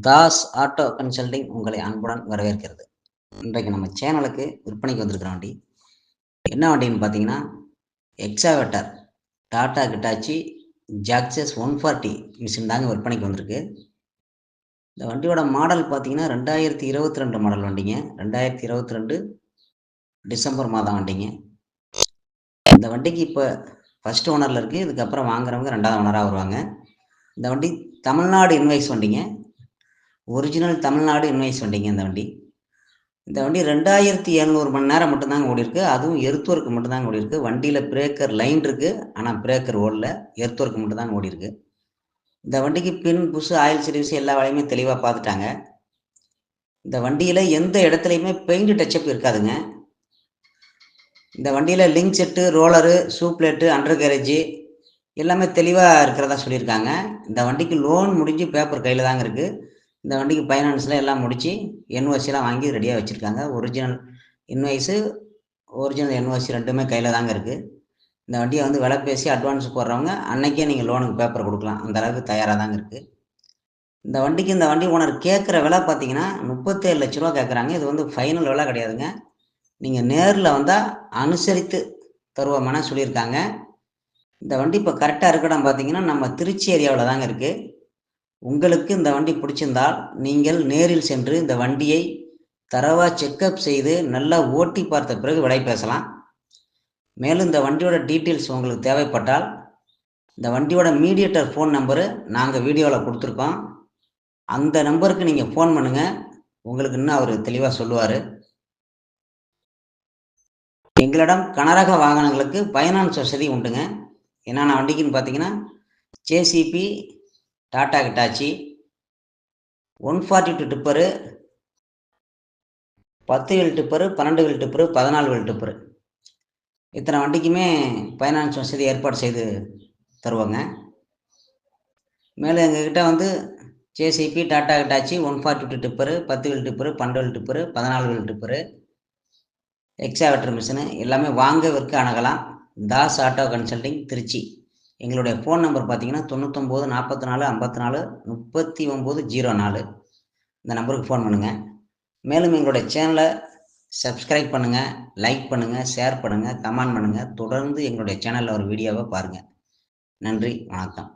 Das auto consulting உங்களை அன்புடன் வரவேற்கிறது. இன்றைக்கு நம்ம சேனலுக்கு விற்பனைக்கு வந்திருக்கிற வண்டி என்ன வண்டின்னு பார்த்தீங்கன்னா, எக்ஸாவேட்டர் டாடா ஹிட்டாச்சி ஜாக்ஸஸ் 140 மிஷின் தாங்க விற்பனைக்கு வந்திருக்கு. இந்த வண்டியோட மாடல் பார்த்தீங்கன்னா 2022 மாடல் வண்டிங்க. 2022 டிசம்பர் மாதம் வண்டிங்க. இந்த வண்டிக்கு இப்போ ஃபர்ஸ்ட் ஓனரில் இருக்குது. இதுக்கப்புறம் வாங்குறவங்க 2வது ஓனராக வருவாங்க. இந்த வண்டி தமிழ்நாடு இன்வாய்ஸ் வண்டிங்க. ஒரிஜினல் தமிழ்நாடு இன்வாய்ஸ் வண்டிங்க இந்த வண்டி. இந்த வண்டி 2700 மணி நேரம் மட்டும்தாங்க ஓடிருக்கு. அதுவும் எர்த் ஒர்க் மட்டும்தாங்க ஓடிருக்கு. வண்டியில் பிரேக்கர் லைன் இருக்குது. ஆனால் பிரேக்கர் ஓடல. எர்த் ஒர்க் மட்டும்தாங்க ஓடிருக்கு. இந்த வண்டிக்கு பின் புஷ் ஆயில் சர்வீஸ் எல்லா வேலையுமே தெளிவாக பார்த்துட்டாங்க. இந்த வண்டியில் எந்த இடத்துலையுமே பெயிண்ட் டச்சப் இருக்காதுங்க. இந்த வண்டியில் link set, roller, shoe plate, under garage எல்லாமே தெளிவாக இருக்கிறதா சொல்லியிருக்காங்க. இந்த வண்டிக்கு லோன் முடிஞ்சு பேப்பர் கையில் தாங்க இருக்குது. இந்த வண்டிக்கு ஃபைனான்ஸில் எல்லாம் முடித்து என்ஓசிலாம் வாங்கி ரெடியாக வச்சுருக்காங்க. ஒரிஜினல் இன்வாய்ஸு, ஒரிஜினல் என்ஓசி 2மே கையில் தாங்க இருக்குது. இந்த வண்டியை வந்து விலை பேசி அட்வான்ஸ் போடுறவங்க அன்னைக்கே நீங்கள் லோனுக்கு பேப்பர் கொடுக்கலாம். அந்த அளவுக்கு தயாராக தாங்க இருக்குது. இந்த வண்டி ஓனர் கேட்குற விலை பார்த்தீங்கன்னா 37 லட்ச ரூபா கேட்குறாங்க. இது வந்து ஃபைனல் விலை கிடையாதுங்க. நீங்கள் நேரில் வந்தால் அனுசரித்து தருவோம்னா சொல்லியிருக்காங்க. இந்த வண்டி இப்போ கரெக்டாக இருக்க இடம் பார்த்தீங்கன்னா நம்ம திருச்சி ஏரியாவில் தாங்க இருக்குது. உங்களுக்கு இந்த வண்டி பிடிச்சிருந்தால் நீங்கள் நேரில் சென்று இந்த வண்டியை தரவாக செக்கப் செய்து நல்லா ஓட்டி பார்த்த பிறகு விலை பேசலாம். மேலும் இந்த வண்டியோட டீட்டெயில்ஸ் உங்களுக்கு தேவைப்பட்டால் இந்த வண்டியோட மீடியேட்டர் ஃபோன் நம்பரு நாங்கள் வீடியோவில் கொடுத்துருக்கோம். அந்த நம்பருக்கு நீங்கள் ஃபோன் பண்ணுங்கள். உங்களுக்கு இன்னும் அவர் தெளிவாக சொல்லுவார். எங்களிடம் கனரக வாகனங்களுக்கு ஃபைனான்ஸ் வசதி உண்டுங்க. என்னென்ன வண்டிக்குன்னு பார்த்தீங்கன்னா, JCB, Tata Hitachi 142 tipper, 10 wheel tipper, 12 wheel tipper, 14 wheel tipper இத்தனை வண்டிக்குமே ஃபைனான்ஸ் வசதி ஏற்பாடு செய்து தருவோங்க. மேலும் எங்ககிட்ட வந்து JCB, Tata Hitachi 142 tipper, 10 wheel tipper, 12 wheel tipper, 14 wheel tipper, excavator machine எல்லாமே வாங்க விற்க அணுகலாம். Das auto consulting Trichy. எங்களுடைய ஃபோன் நம்பர் பார்த்தீங்கன்னா 99 44 54 3904. இந்த நம்பருக்கு ஃபோன் பண்ணுங்கள். மேலும் எங்களுடைய சேனலை சப்ஸ்கிரைப் பண்ணுங்கள், லைக் பண்ணுங்கள், ஷேர் பண்ணுங்கள், கமெண்ட் பண்ணுங்கள். தொடர்ந்து எங்களுடைய சேனலில் ஒரு வீடியோவை பாருங்கள். நன்றி, வணக்கம்.